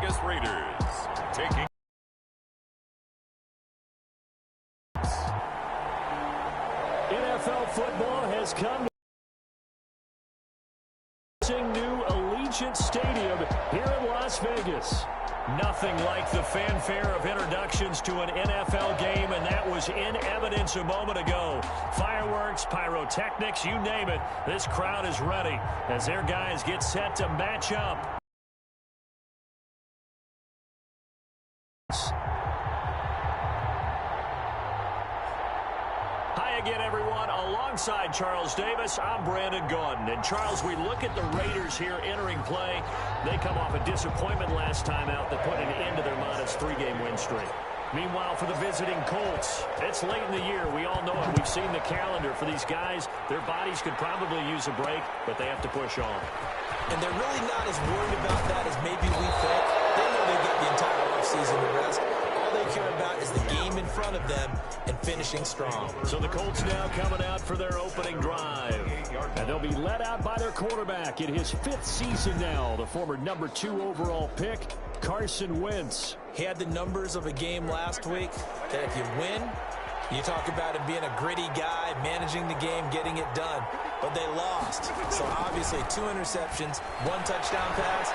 Vegas Raiders taking NFL football has come to new Allegiant Stadium here in Las Vegas. Nothing like the fanfare of introductions to an NFL game, and that was in evidence a moment ago. Fireworks, pyrotechnics, you name it. This crowd is ready as their guys get set to match up. Hi again, everyone. Alongside Charles Davis, I'm Brandon Gaudin. And Charles, we look at the Raiders here entering play. They come off a disappointment last time out that put an end to their modest 3-game win streak. Meanwhile, for the visiting Colts, it's late in the year. We all know it. We've seen the calendar for these guys. Their bodies could probably use a break, but they have to push on. And they're really not as worried about that as maybe we think. They know they get the entire offseason to rest. All they care about is the game in front of them and finishing strong. So the Colts now coming out for their opening drive. And they'll be led out by their quarterback in his 5th season now, the former number 2 overall pick, Carson Wentz. He had the numbers of a game last week that if you win, you talk about him being a gritty guy, managing the game, getting it done. But they lost. So obviously 2 interceptions, 1 touchdown pass,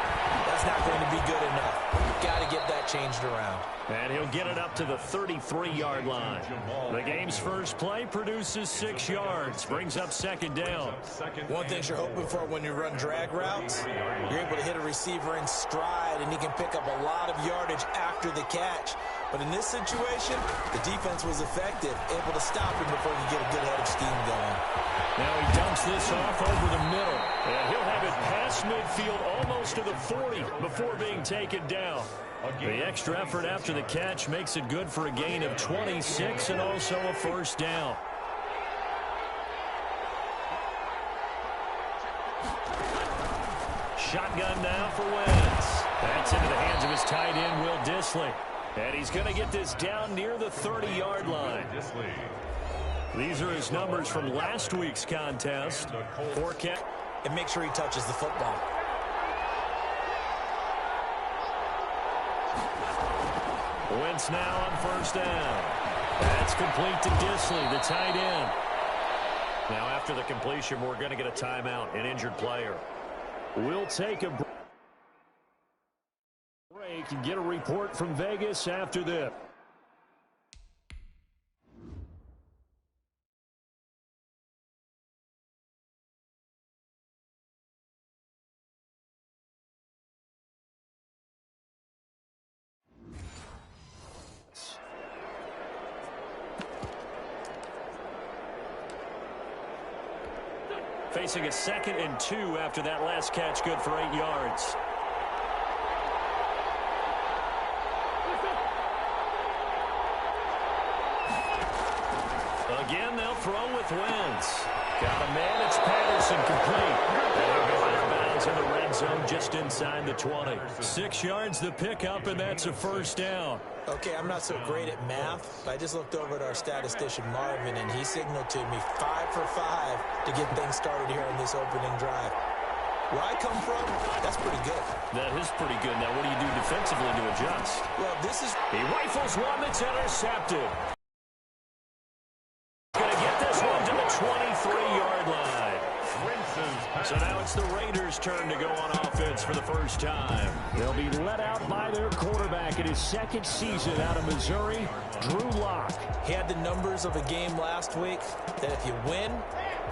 that's not going to be good enough. Got to get that changed around. And he'll get it up to the 33-yard line. The game's first play produces 6 yards, brings up 2nd down. One thing you're hoping for when you run drag routes, you're able to hit a receiver in stride, and he can pick up a lot of yardage after the catch. But in this situation, the defense was effective, able to stop him before he could get a good head of steam going. Now he dumps this off over the middle, and he'll have it past midfield almost to the 40 before being taken down. The extra effort after the catch makes it good for a gain of 26 and also a 1st down. Shotgun now for Wentz. That's into the hands of his tight end, Will Dissly. And he's going to get this down near the 30-yard line. These are his numbers from last week's contest. And make sure he touches the football. Wentz now on 1st down. That's complete to Dissly, the tight end. Now after the completion, we're going to get a timeout, an injured player. We'll take a break and get a report from Vegas after this. Facing a 2nd and 2 after that last catch, good for 8 yards. Again, they'll throw with Wentz. Got a man, it's Patterson, complete. And he'll go out of bounds in the red zone just inside the 20. 6 yards the pickup, and that's a 1st down. Okay, I'm not so great at math, but I just looked over at our statistician, Marvin, and he signaled to me 5 for 5 to get things started here on this opening drive. Where I come from, that's pretty good. That is pretty good. Now, what do you do defensively to adjust? Well, this is... He rifles one that's intercepted. Going to get this one to the 23-yard line. So now it's the Raiders' turn to go on offense for the first time. They'll be let out by their quarterback in his 2nd season out of Missouri, Drew Lock. He had the numbers of a game last week that if you win,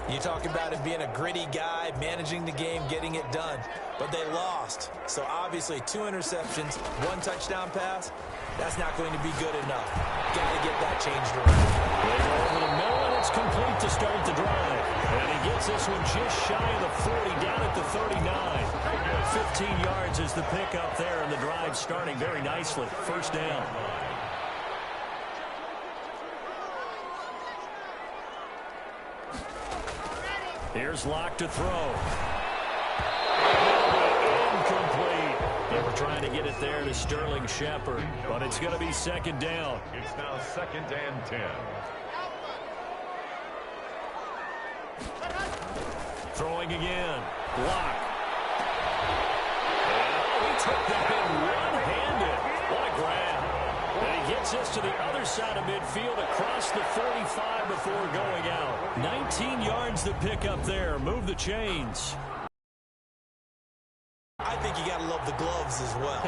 you talk about him being a gritty guy, managing the game, getting it done. But they lost. So obviously 2 interceptions, 1 touchdown pass, that's not going to be good enough. Got to get that changed around. They go over the middle, and it's complete to start the drive. And he gets this one just shy of the 40, down at the 39. 15 yards is the pickup there, and the drive starting very nicely. 1st down. Here's Locke to throw. Incomplete. They were trying to get it there to Sterling Shepard, but it's going to be 2nd down. It's now 2nd and 10. Throwing again. Block. And he took that in one Gets this to the other side of midfield across the 45 before going out. 19 yards to pick up there. Move the chains. I think you got to love the gloves as well.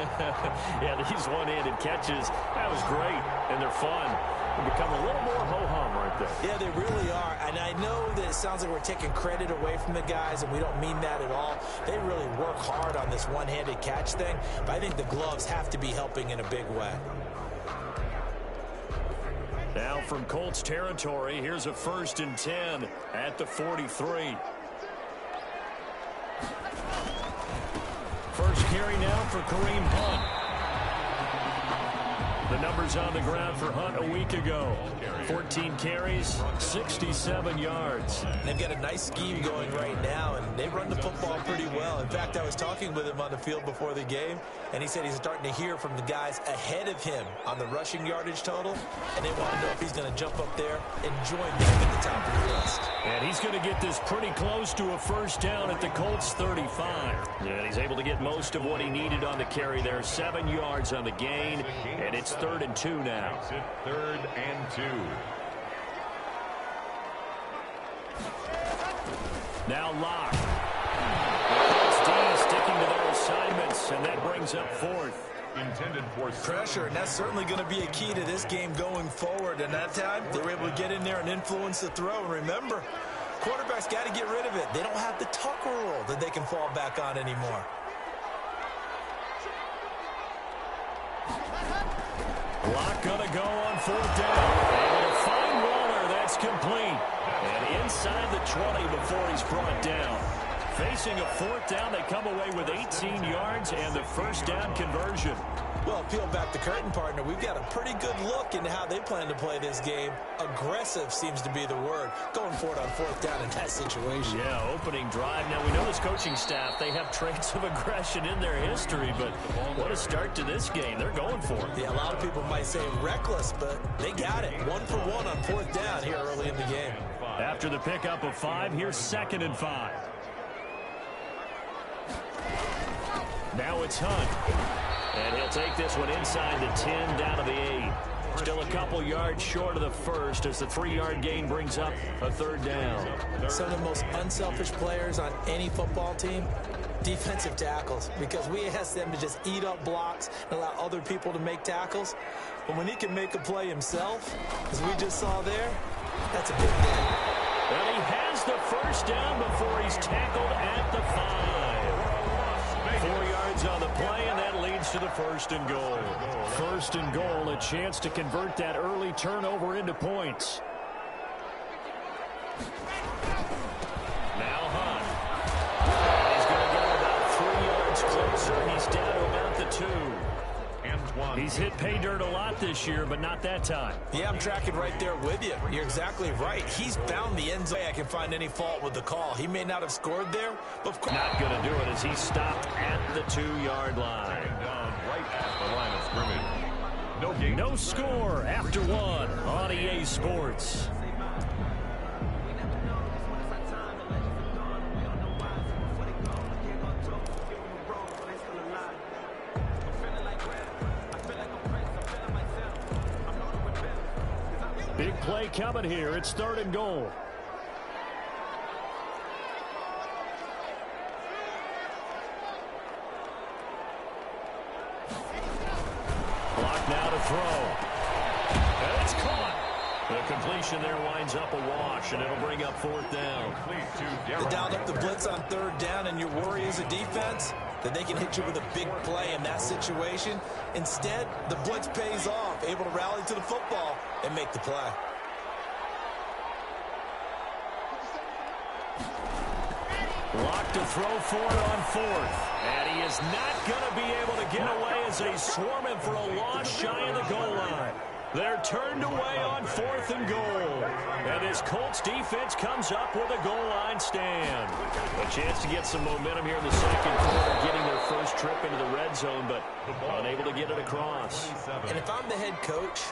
Yeah, these one-handed catches, that was great, and they're fun. They become a little more ho-hum right there. Yeah, they really are, and I know that it sounds like we're taking credit away from the guys, and we don't mean that at all. They really work hard on this one-handed catch thing, but I think the gloves have to be helping in a big way. Now from Colts territory, here's a 1st and 10 at the 43. First carry now for Kareem Hunt. The numbers on the ground for Hunt a week ago. 14 carries, 67 yards. They've got a nice scheme going right now, and they run the football pretty well. In fact, I was talking with him on the field before the game, and he said he's starting to hear from the guys ahead of him on the rushing yardage total, and they want to know if he's going to jump up there and join them at the top of the list. And he's going to get this pretty close to a 1st down at the Colts 35. And he's able to get most of what he needed on the carry there. 7 yards on the gain, and it's 3rd and 2 now. 3rd and 2. Now Locke. Colts D sticking to their assignments, and that brings up 4th. Intended for Pressure, and that's certainly going to be a key to this game going forward. And that time, they were able to get in there and influence the throw. And remember, quarterbacks got to get rid of it. They don't have the tuck rule that they can fall back on anymore. Locke going to go on 4th down. Able to find Waller. That's complete. And inside the 20 before he's brought down. Facing a 4th down, they come away with 18 yards and the 1st down conversion. Well, peel back the curtain, partner. We've got a pretty good look into how they plan to play this game. Aggressive seems to be the word. Going for it on 4th down in that situation. Yeah, opening drive. Now, we know this coaching staff, they have traits of aggression in their history, but what a start to this game. They're going for it. Yeah, a lot of people might say reckless, but they got it. 1 for 1 on 4th down here early in the game. After the pickup of 5, here's 2nd and 5. Now it's Hunt. And he'll take this one inside the 10 down to the 8. Still a couple yards short of the 1st as the 3-yard gain brings up a 3rd down. Some of the most unselfish players on any football team, defensive tackles, because we ask them to just eat up blocks and allow other people to make tackles. But when he can make a play himself, as we just saw there, that's a big thing. Well, he has the 1st down before he's tackled at the 5. 4 yards on the play, and that leads to the 1st and goal. 1st and goal, a chance to convert that early turnover into points. Now Hunt. He's going to get about 3 yards closer. He's down to about the 2. He's hit pay dirt a lot this year, but not that time. Yeah, I'm tracking right there with you. You're exactly right. He's found the end zone. I can find any fault with the call. He may not have scored there, but of course. Not going to do it as he stopped at the 2-yard line. Down right at the line of scrimmage. No game. No score after 1 on EA Sports. Big play coming here. It's 3rd and goal. Block now to throw. And it's caught. The completion there winds up a wash, and it'll bring up 4th down. They dialed up the blitz on 3rd down, and your worry as a defense that they can hit you with a big play in that situation. Instead, the blitz pays off, able to rally to the football and make the play. Lock to throw for it on 4th. And he is not going to be able to get away as they swarm him for a loss shy of the goal line. They're turned away on 4th and goal. And this Colts defense comes up with a goal line stand. A chance to get some momentum here in the 2nd quarter, getting their first trip into the red zone, but unable to get it across. And if I'm the head coach,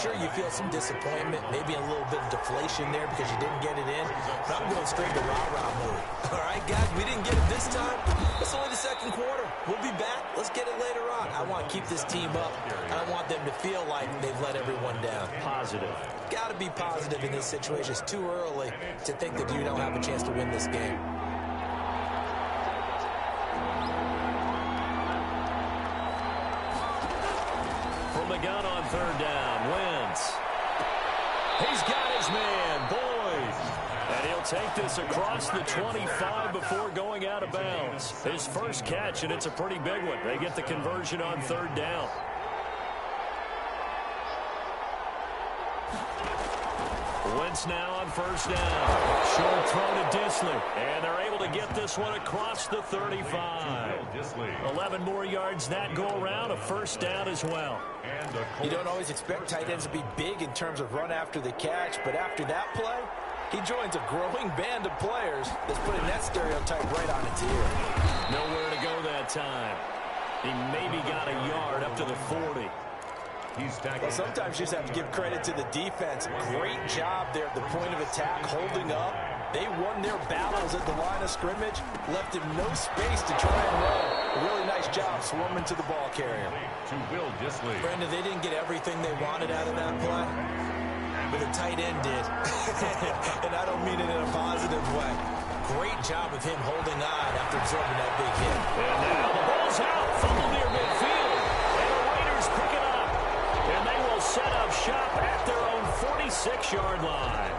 sure, you feel some disappointment, maybe a little bit of deflation there because you didn't get it in, but I'm going straight to rah-rah mode. All right, guys, we didn't get it this time. It's only the second quarter. We'll be back. Let's get it later on. I want to keep this team up. I don't want them to feel like they've let everyone down. Positive. Got to be positive in this situation. It's too early to think that you don't have a chance to win this game. From the gun on third down, Wentz. He's got his man, Boyd. And he'll take this across the 25 before going out of bounds. His first catch, and it's a pretty big one. They get the conversion on third down. Wentz now on first down. Short throw to Disley. And they're able to get this one across the 35. 11 more yards that go around. A first down as well. You don't always expect tight ends to be big in terms of run after the catch, but after that play, he joins a growing band of players that's putting that stereotype right on its ear. Nowhere to go that time. He maybe got a yard up to the 40. Well, sometimes you just have to give credit to the defense. Great job there at the point of attack, holding up. They won their battles at the line of scrimmage, left him no space to try and run. A really nice job swarming to the ball carrier. Brandon, they didn't get everything they wanted out of that play, but the tight end did. And I don't mean it in a positive way. Great job of him holding on after absorbing that big hit. And now the ball's out. Fumble near midfield. And the Raiders pick it up. And they will set up shop at their own 46-yard line.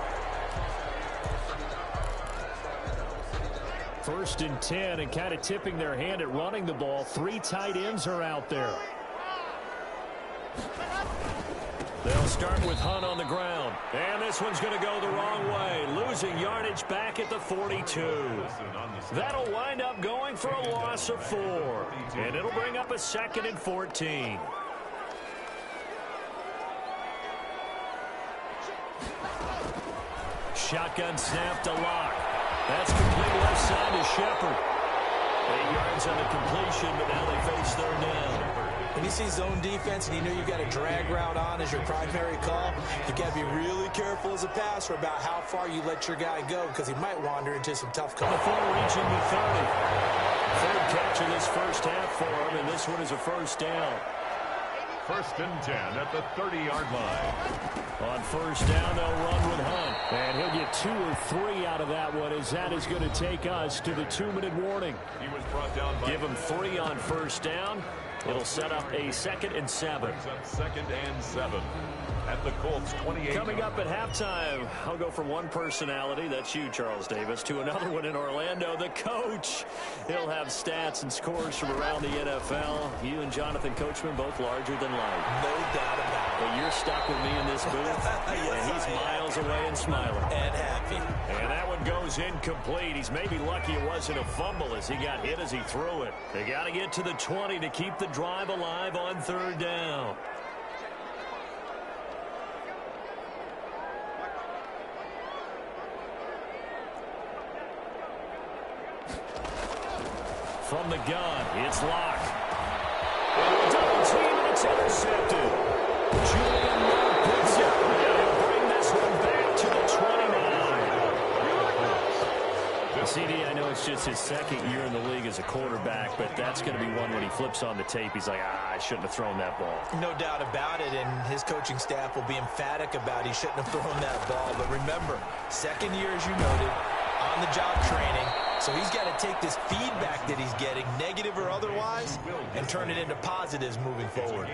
First and 10, and kind of tipping their hand at running the ball. 3 tight ends are out there. They'll start with Hunt on the ground. And this one's going to go the wrong way. Losing yardage back at the 42. That'll wind up going for a loss of 4. And it'll bring up a 2nd and 14. Shotgun snap to Locke. That's complete left side to Shepard. 8 yards on the completion, but now they face third down. When you see zone defense and you know you've got a drag route on as your primary call, you've got to be really careful as a passer about how far you let your guy go because he might wander into some tough cover. Before reaching the 30. Third catch of this first half for him, and this one is a first down. First and 10 at the 30-yard line. On first down, they'll run with Hunt. And he'll get 2 or 3 out of that one, as that is going to take us to the 2-minute warning. He was brought down by... Give him 3 on first down. It'll set up a 2nd and 7. Second and 7 at the Colts 28. Coming up at halftime, I'll go from one personality, that's you, Charles Davis, to another one in Orlando, the coach. He'll have stats and scores from around the NFL. You and Jonathan Coachman both larger than life. No doubt about it. But you're stuck with me in this booth, Yes, and he's miles away and smiling. And happy. And that one goes incomplete. He's maybe lucky it wasn't a fumble as he got hit as he threw it. They got to get to the 20 to keep the drive alive on third down. From the gun, it's Locke. Double team, and it's intercepted. Julian Locke picks it. And he'll bring this one back to the 29. CD, I know it's just his 2nd year in the league as a quarterback, but that's going to be one when he flips on the tape. He's like, I shouldn't have thrown that ball. No doubt about it, and his coaching staff will be emphatic about he shouldn't have thrown that ball. But remember, 2nd year, as you noted, on-the-job training. So he's got to take this feedback that he's getting, negative or otherwise, and turn it into positives moving forward.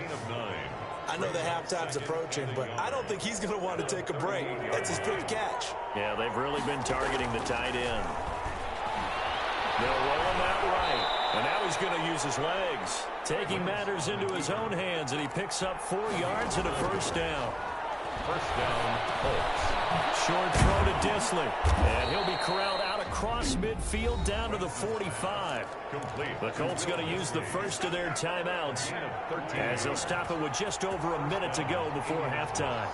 I know the halftime's approaching, but I don't think he's going to want to take a break. That's his 5th catch. Yeah, they've really been targeting the tight end. They'll roll him out right, and now he's going to use his legs. Taking matters into his own hands, and he picks up 4 yards and a first down. First down, Colts. Short throw to Disley, and he'll be corralled out across midfield down to the 45. Complete. The Colts going to use the first of their timeouts as they'll stop it with just over a minute to go before halftime.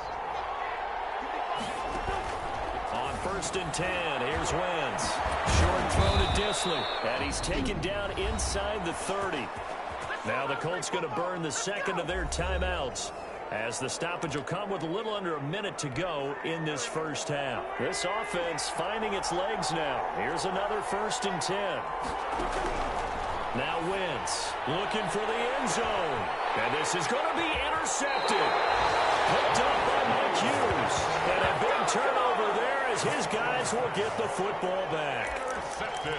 On first and 10, here's Wentz. Short throw to Disley, and he's taken down inside the 30. Now the Colts going to burn the 2nd of their timeouts, as the stoppage will come with a little under a minute to go in this first half. This offense finding its legs now. Here's another first and 10. Now Wentz looking for the end zone. And this is going to be intercepted. Picked up by Mike Hughes. And a big turnover there as his guys will get the football back.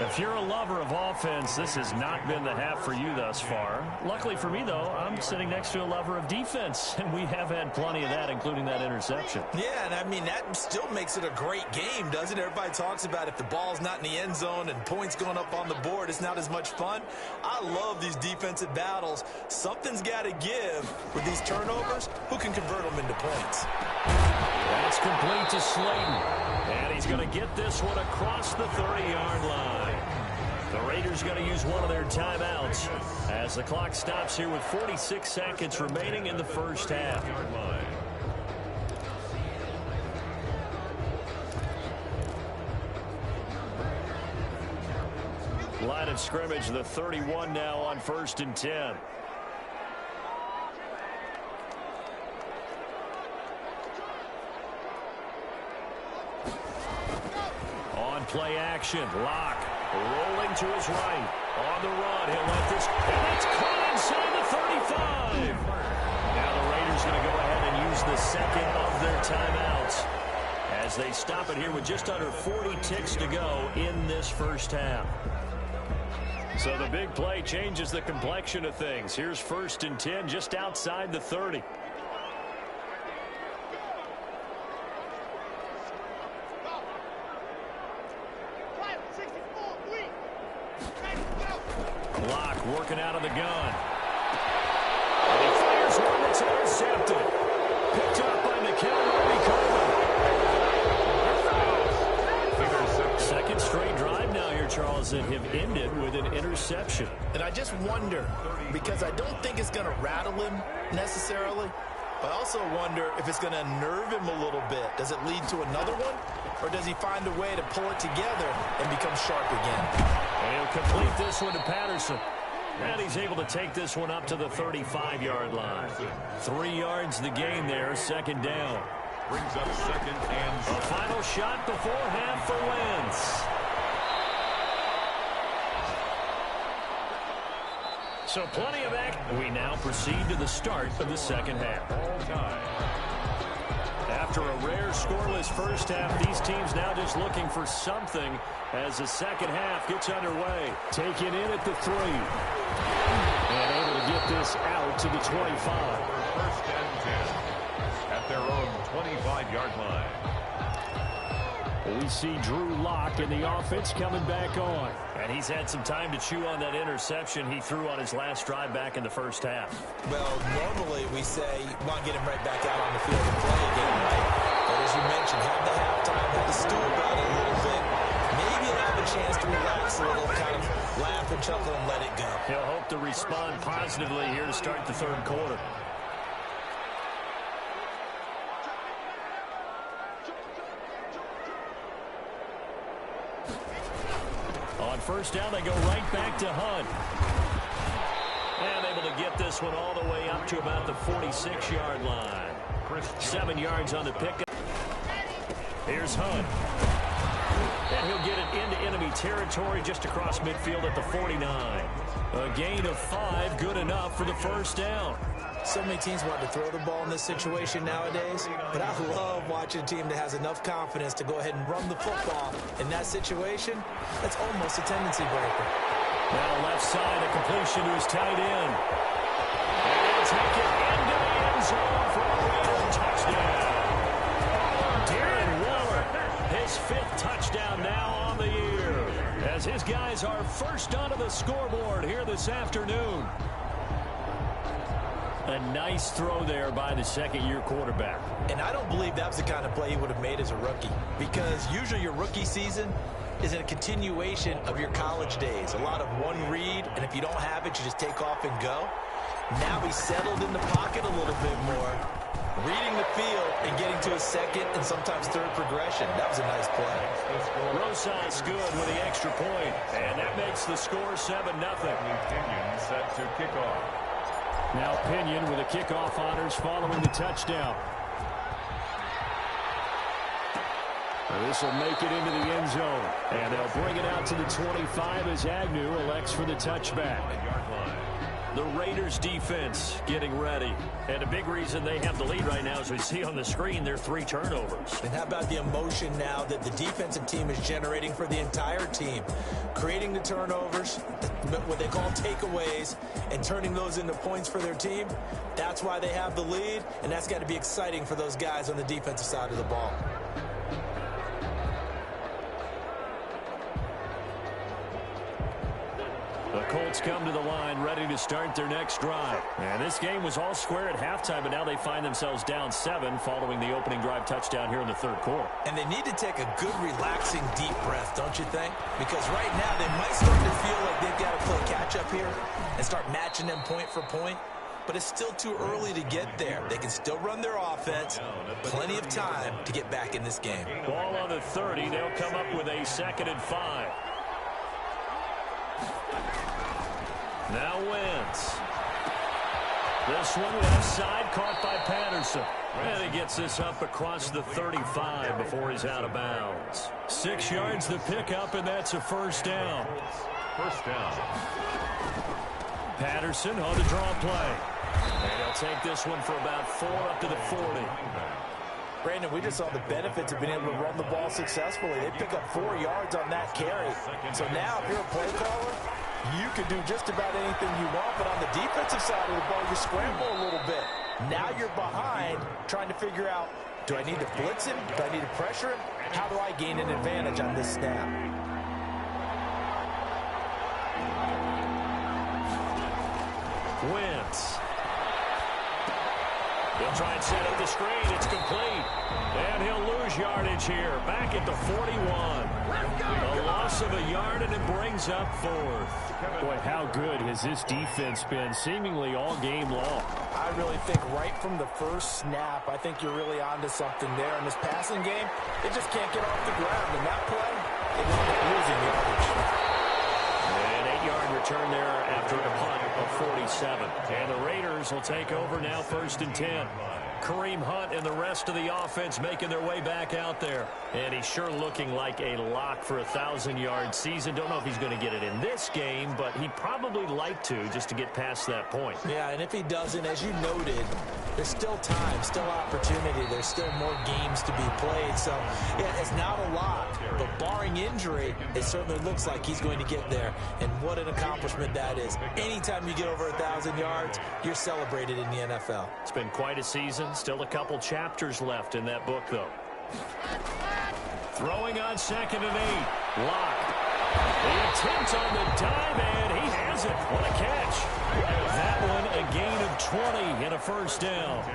If you're a lover of offense, this has not been the half for you thus far. Luckily for me, though, I'm sitting next to a lover of defense, and we have had plenty of that, including that interception. Yeah, and I mean, that still makes it a great game, doesn't it? Everybody talks about if the ball's not in the end zone and points going up on the board, it's not as much fun. I love these defensive battles. Something's got to give with these turnovers. Who can convert them into points? That's complete to Slayton. And he's going to get this one across the 30-yard line. The Raiders going to use one of their timeouts as the clock stops here with 46 seconds remaining in the first half. Line of scrimmage, the 31 now on 1st and 10. Play action. Lock rolling to his right. On the run. He'll let this. And it's caught inside the 35. Now the Raiders going to go ahead and use the second of their timeouts as they stop it here with just under 40 ticks to go in this first half. So the big play changes the complexion of things. Here's 1st and 10 just outside the 30. Working out of the gun. And he fires one that's intercepted. Picked up by McCown. Second straight drive now here, Charles, that have ended with an interception. And I just wonder, because I don't think it's going to rattle him necessarily, but I also wonder if it's going to nerve him a little bit. Does it lead to another one? Or does he find a way to pull it together and become sharp again? And he'll complete this one to Patterson. And he's able to take this one up to the 35-yard line. 3 yards the gain there, second down. Brings up second and a final shot before half for Wentz. So plenty of action. We now proceed to the start of the second half. all time. After a rare scoreless first half, these teams now just looking for something as the second half gets underway. Taken in at the 3. And able to get this out to the 25. 1st and 10 at their own 25-yard line. We see Drew Lock in the offense coming back on. And he's had some time to chew on that interception he threw on his last drive back in the first half. Well, normally we say you want to get him right back out on the field and play again, right? But as you mentioned, have the halftime, have the stew about it a little bit. Maybe he'll have a chance to relax a little, kind of laugh and chuckle and let it go. He'll hope to respond positively here to start the third quarter. On first down, they go right back to Hunt. And able to get this one all the way up to about the 46-yard line. 7 yards on the pickup. Here's Hunt. And he'll get it into enemy territory just across midfield at the 49. A gain of 5, good enough for the first down. So many teams want to throw the ball in this situation nowadays, but I love watching a team that has enough confidence to go ahead and run the football. In that situation, that's almost a tendency breaker. Now left side, a completion to his tight end. And take it into the end zone for a Raider touchdown. Darren Waller, his 5th touchdown now on the year, as his guys are first onto the scoreboard here this afternoon. A nice throw there by the second-year quarterback. And I don't believe that was the kind of play he would have made as a rookie, because usually your rookie season is a continuation of your college days. A lot of one read, and if you don't have it, you just take off and go. Now he's settled in the pocket a little bit more, reading the field and getting to his second and sometimes third progression. That was a nice play. Rosas good with the extra point, and that makes the score 7-0. Pinion set to kick off. Now Pinion with the kickoff honors following the touchdown. This will make it into the end zone. And they'll bring it out to the 25 as Agnew elects for the touchback. The Raiders defense getting ready. And a big reason they have the lead right now, as we see on the screen, their 3 turnovers. And how about the emotion now that the defensive team is generating for the entire team? Creating the turnovers, what they call takeaways, and turning those into points for their team. That's why they have the lead, and that's got to be exciting for those guys on the defensive side of the ball. The Colts come to the line ready to start their next drive. And this game was all square at halftime, but now they find themselves down 7 following the opening drive touchdown here in the third quarter. And they need to take a good, relaxing, deep breath, don't you think? Because right now they might start to feel like they've got to play catch-up here and start matching them point for point. But it's still too early to get there. They can still run their offense. Plenty of time to get back in this game. Ball on the 30. They'll come up with a 2nd and 5. Now Wentz. This one left side caught by Patterson. And he gets this up across the 35 before he's out of bounds. 6 yards the pickup, and that's a first down. First down. Patterson on the draw play. And he'll take this one for about 4 up to the 40. Brandon, we just saw the benefits of being able to run the ball successfully. They pick up 4 yards on that carry. So now if you're a play caller, you can do just about anything you want, but on the defensive side of the ball, you scramble a little bit. Now you're behind, trying to figure out, do I need to blitz him? Do I need to pressure him? How do I gain an advantage on this snap? Wentz. He'll try and set up the screen. It's complete. And he'll lose yardage here. Back at the 41. A loss of a yard, and it brings up 4th. Boy, how good has this defense been seemingly all game long? I really think right from the first snap, I think you're really onto something there. In this passing game, they just can't get off the ground. In that play, they wind up losing yardage. An 8-yard return there after a punt of 47. And the Raiders will take over now 1st and 10. Kareem Hunt and the rest of the offense making their way back out there. And he's sure looking like a lock for a 1,000-yard season. Don't know if he's going to get it in this game, but he'd probably like to just to get past that point. Yeah, and if he doesn't, as you noted, there's still time, still opportunity. There's still more games to be played. So, yeah, it's not a lot. But barring injury, it certainly looks like he's going to get there. And what an accomplishment that is. Anytime you get over 1,000 yards, you're celebrated in the NFL. It's been quite a season. Still a couple chapters left in that book, though. Throwing on 2nd and 8. Lock. The attempt on the dive, and he has it. What a catch. That one a gain of 20 and a first down.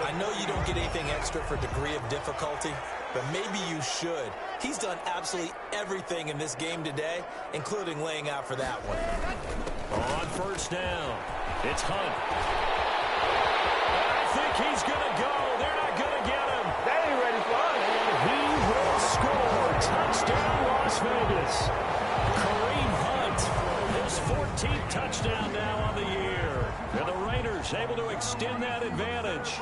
I know you don't get anything extra for degree of difficulty, but maybe you should. He's done absolutely everything in this game today, including laying out for that one. On first down, it's Hunt. I think he's going to go. They're not going to get him. They ain't ready for us. And he will score. Touchdown, Las Vegas. Kareem Hunt, his 14th touchdown now on the year. And the Raiders able to extend that advantage.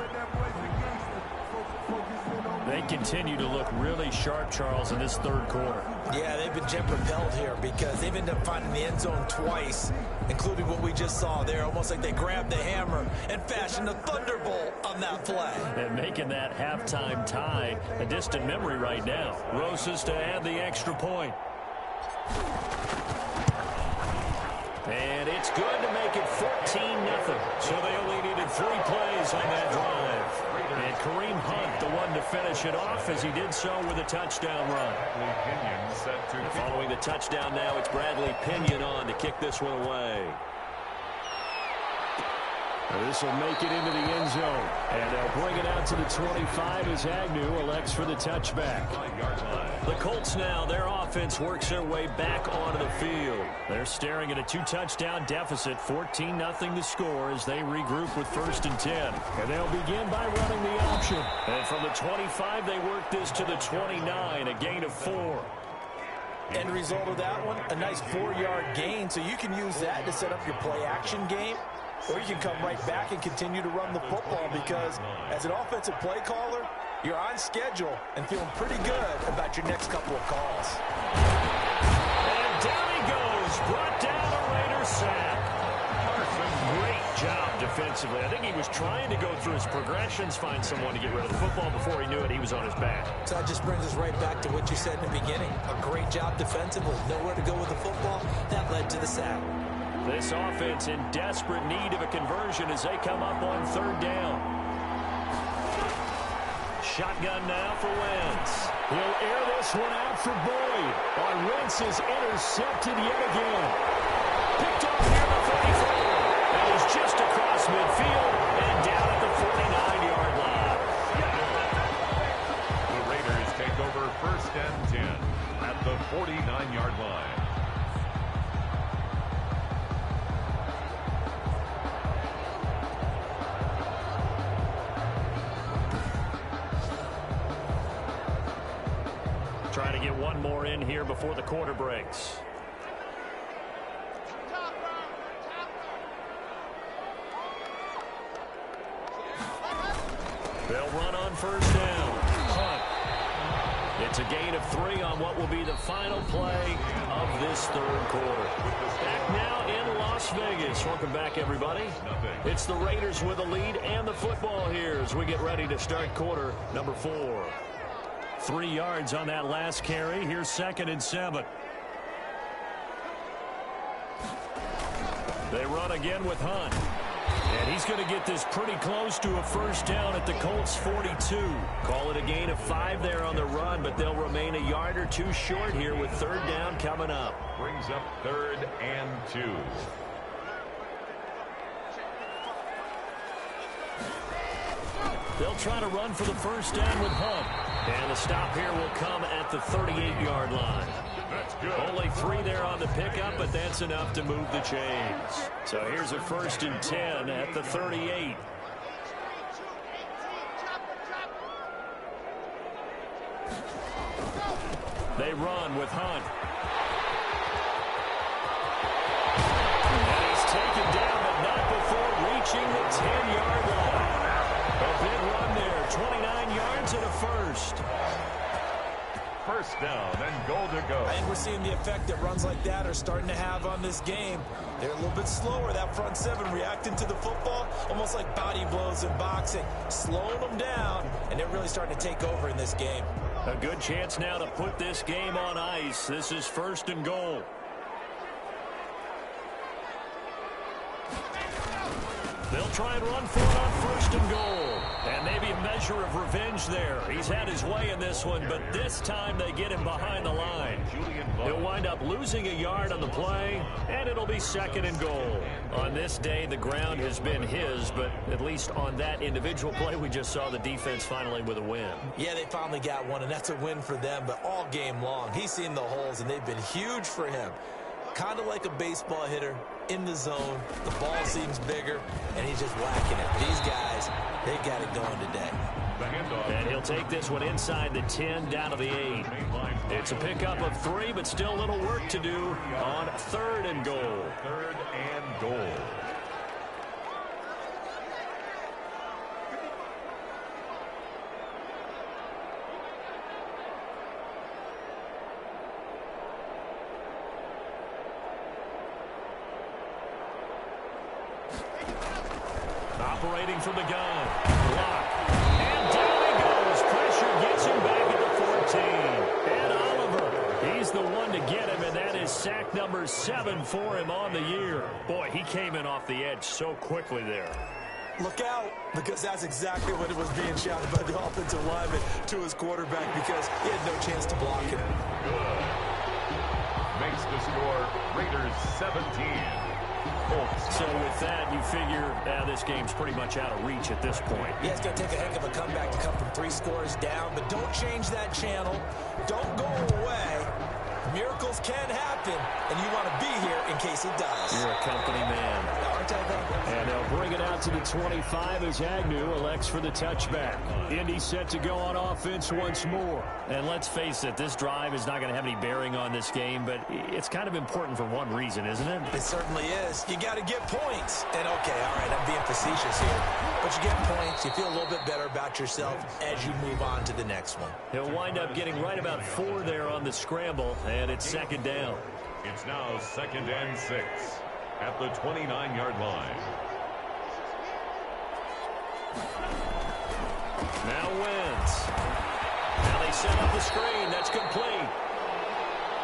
They continue to look really sharp, Charles, in this third quarter. Yeah, they've been jet propelled here because they've ended up finding the end zone twice, including what we just saw there. Almost like they grabbed the hammer and fashioned a thunderbolt on that play. And making that halftime tie a distant memory right now. Rosas to add the extra point. And it's good to make it 14-0. So they only needed 3 plays on that drive. And Kareem Hunt, the one to finish it off, as he did so with a touchdown run. And following the touchdown now, it's Bradley Pinion on to kick this one away. This will make it into the end zone. And they'll bring it out to the 25 as Agnew elects for the touchback. The Colts now, their offense works their way back onto the field. They're staring at a 2-touchdown deficit, 14-0 to score as they regroup with 1st and 10. And they'll begin by running the option. And from the 25, they work this to the 29, a gain of 4. End result of that one, a nice 4-yard gain, so you can use that to set up your play-action game. Or you can come right back and continue to run the football because as an offensive play caller, you're on schedule and feeling pretty good about your next couple of calls. And down he goes, brought down a Raider sack. Great job defensively. I think he was trying to go through his progressions, find someone to get rid of the football. Before he knew it, he was on his back. So that just brings us right back to what you said in the beginning. A great job defensively. Nowhere to go with the football. That led to the sack. This offense in desperate need of a conversion as they come up on third down. Shotgun now for Wentz. He'll air this one out for Boyd. Wentz is intercepted yet again. Picked off near the 44. That is just across midfield and down at the 49-yard line. The Raiders take over 1st and 10 at the 49-yard line. Trying to get one more in here before the quarter breaks. They'll run on first down. Hunt. It's a gain of 3 on what will be the final play of this third quarter. Back now in Las Vegas. Welcome back, everybody. It's the Raiders with a lead and the football here as we get ready to start quarter number 4. 3 yards on that last carry. Here's 2nd and 7. They run again with Hunt. And he's going to get this pretty close to a first down at the Colts 42. Call it a gain of 5 there on the run, but they'll remain a yard or 2 short here with third down coming up. Brings up 3rd and 2. They'll try to run for the first down with Hunt. And the stop here will come at the 38-yard line. That's good. Only 3 there on the pickup, but that's enough to move the chains. So here's a 1st and 10 at the 38. They run with Hunt. And he's taken down, but not before reaching the 10-yard line. A big run there, 29 yards and a first. First down and goal to go. I think we're seeing the effect that runs like that are starting to have on this game. They're a little bit slower, that front 7 reacting to the football, almost like body blows in boxing, slowing them down, and they're really starting to take over in this game. A good chance now to put this game on ice. This is 1st and goal. They'll try and run for it on 1st and goal. And maybe a measure of revenge there. He's had his way in this one, but this time they get him behind the line. He'll wind up losing a yard on the play, and it'll be 2nd and goal. On this day, the ground has been his, but at least on that individual play, we just saw the defense finally with a win. Yeah, they finally got one, and that's a win for them, but all game long, he's seen the holes, and they've been huge for him. Kind of like a baseball hitter in the zone. The ball seems bigger, and he's just whacking it. These guys, they got it going today. And he'll take this one inside the 10, down to the 8. It's a pickup of 3, but still a little work to do on 3rd and goal. 3rd and goal. Operating from the gun. Block. And down he goes. Pressure gets him back at the 14. And Oliver, he's the one to get him, and that is sack number 7 for him on the year. Boy, he came in off the edge so quickly there. Look out, because that's exactly what it was being shouted by the offensive lineman to his quarterback, because he had no chance to block it. Good. Makes the score Raiders 17. So with that, you figure this game's pretty much out of reach at this point. Yeah, it's going to take a heck of a comeback to come from 3 scores down, but don't change that channel. Don't go away. Miracles can happen, and you want to be here in case he does. You're a company man. Aren't I, though? And they'll bring it out to the 25 as Agnew elects for the touchback. Indy set to go on offense once more. And let's face it, this drive is not going to have any bearing on this game, but it's kind of important for one reason, isn't it? It certainly is. You got to get points. And, okay, all right, I'm being facetious here. But you get points, you feel a little bit better about yourself as you move on to the next one. He'll wind up getting right about 4 there on the scramble, and it's second down. It's now 2nd and 6 at the 29-yard line. Now Wentz. Now they set up the screen. That's complete.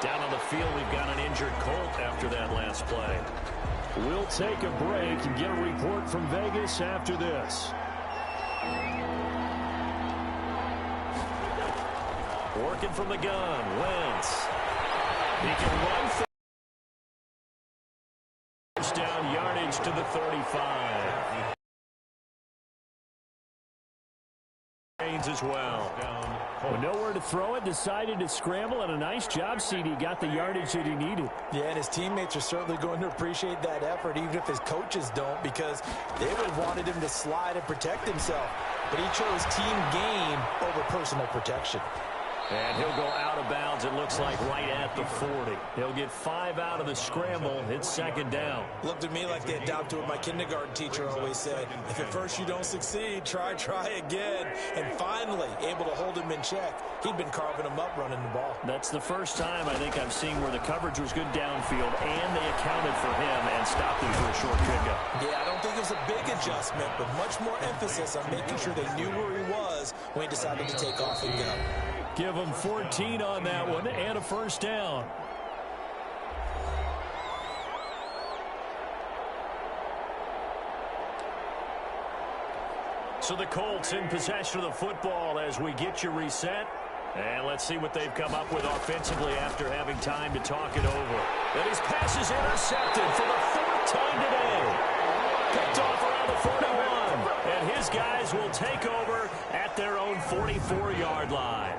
Down on the field, we've got an injured Colt after that last play. We'll take a break and get a report from Vegas after this. Working from the gun, Wentz. He can run for first down, yardage to the 35. As well. With nowhere to throw it, decided to scramble, and a nice job, CD. Got the yardage that he needed. Yeah, and his teammates are certainly going to appreciate that effort, even if his coaches don't, because they would have wanted him to slide and protect himself. But he chose team gain over personal protection. And he'll go out of bounds, it looks like, right at the 40. He'll get 5 out of the scramble. It's second down. Looked at me like they adopted what my kindergarten teacher always said. If at first you don't succeed, try again. And finally, able to hold him in check. He'd been carving him up running the ball. That's the first time I think I've seen where the coverage was good downfield, and they accounted for him and stopped him for a short pickup. Yeah, I don't think it was a big adjustment, but much more emphasis on making sure they knew where he was when he decided to take off and go. Give him 14 on that one and a first down. So the Colts in possession of the football as we get you reset. And let's see what they've come up with offensively after having time to talk it over. And his pass is intercepted for the 4th time today. Picked off around the 41. And his guys will take over at their own 44-yard line.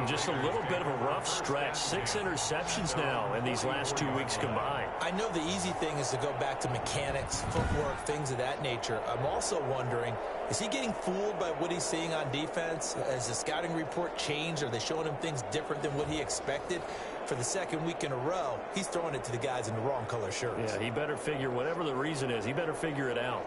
Just a little bit of a rough stretch. 6 interceptions now in these last 2 weeks combined. I know the easy thing is to go back to mechanics, footwork, things of that nature. I'm also wondering, is he getting fooled by what he's seeing on defense? Has the scouting report changed? Are they showing him things different than what he expected? For the 2nd week in a row, he's throwing it to the guys in the wrong color shirts. Yeah, he better figure, whatever the reason is, he better figure it out.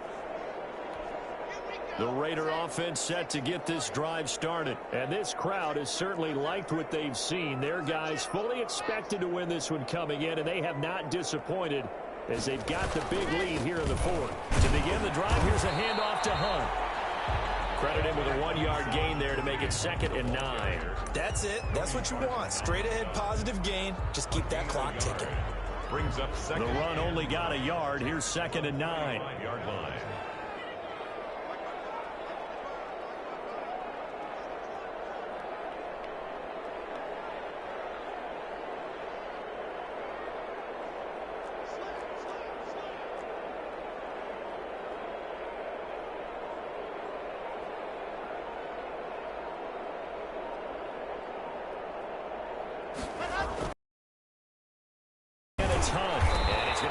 The Raider offense set to get this drive started. And this crowd has certainly liked what they've seen. Their guys fully expected to win this one coming in, and they have not disappointed as they've got the big lead here in the 4th. To begin the drive, here's a handoff to Hunt. Credit him with a 1-yard gain there to make it 2nd and 9. That's it. That's what you want. Straight ahead positive gain. Just keep that clock ticking. Brings up 2nd. The run only got a yard. Here's 2nd and 9. 9-yard line.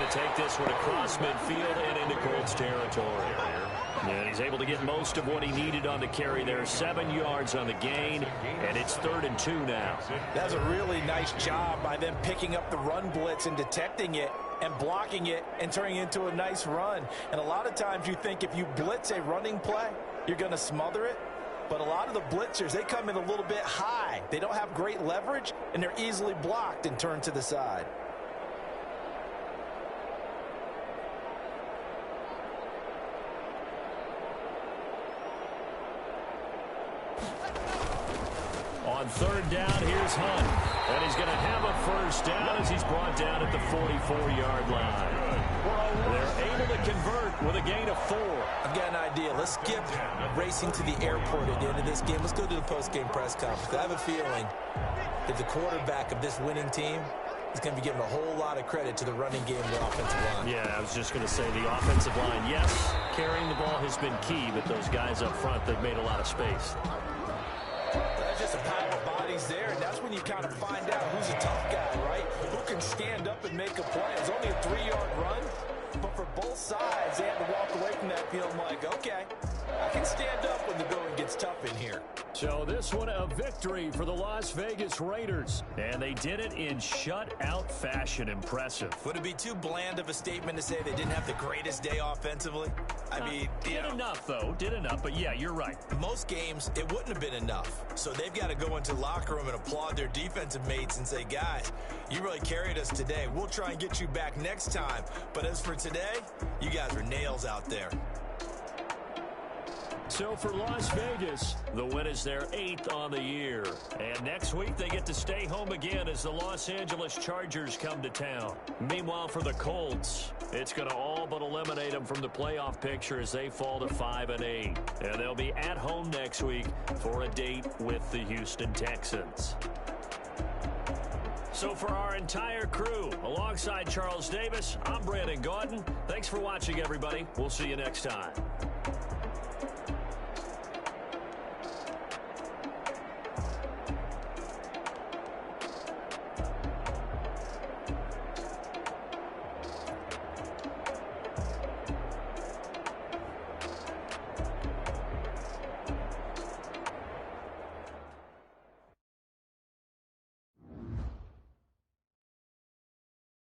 Take this one across midfield and into Colts territory. And he's able to get most of what he needed on the carry there. 7 yards on the gain, and it's 3rd and 2 now. That's a really nice job by them picking up the run blitz and detecting it and blocking it and turning it into a nice run. And a lot of times you think if you blitz a running play, you're going to smother it. But a lot of the blitzers, they come in a little bit high. They don't have great leverage, and they're easily blocked and turned to the side. On 3rd down, here's Hunt. And he's going to have a first down as he's brought down at the 44-yard line. They're able to convert with a gain of 4. I've got an idea. Let's skip racing to the airport at the end of this game. Let's go to the post-game press conference. I have a feeling that the quarterback of this winning team is going to be giving a whole lot of credit to the running game and the offensive line. Yeah, I was just going to say the offensive line, yes, carrying the ball has been key, but those guys up front, they've made a lot of space. That's just a pile of bodies opportunities there, and that's when you kind of find out who's a tough guy, right? Who can stand up and make a play. It's only a 3-yard run, but for both sides, they had to walk away from that field like, okay, I can stand up when the going gets tough in here. So this one a victory for the Las Vegas Raiders. And they did it in shutout fashion. Impressive. Would it be too bland of a statement to say they didn't have the greatest day offensively? I mean, did enough, though. Did enough, but yeah, you're right. Most games, it wouldn't have been enough. So they've got to go into the locker room and applaud their defensive mates and say, guys, you really carried us today. We'll try and get you back next time. But as for today, you guys are nails out there. So for Las Vegas, the win is their 8th on the year. And next week, they get to stay home again as the Los Angeles Chargers come to town. Meanwhile, for the Colts, it's going to all but eliminate them from the playoff picture as they fall to 5-8. And they'll be at home next week for a date with the Houston Texans. So for our entire crew, alongside Charles Davis, I'm Brandon Gaudin. Thanks for watching, everybody. We'll see you next time.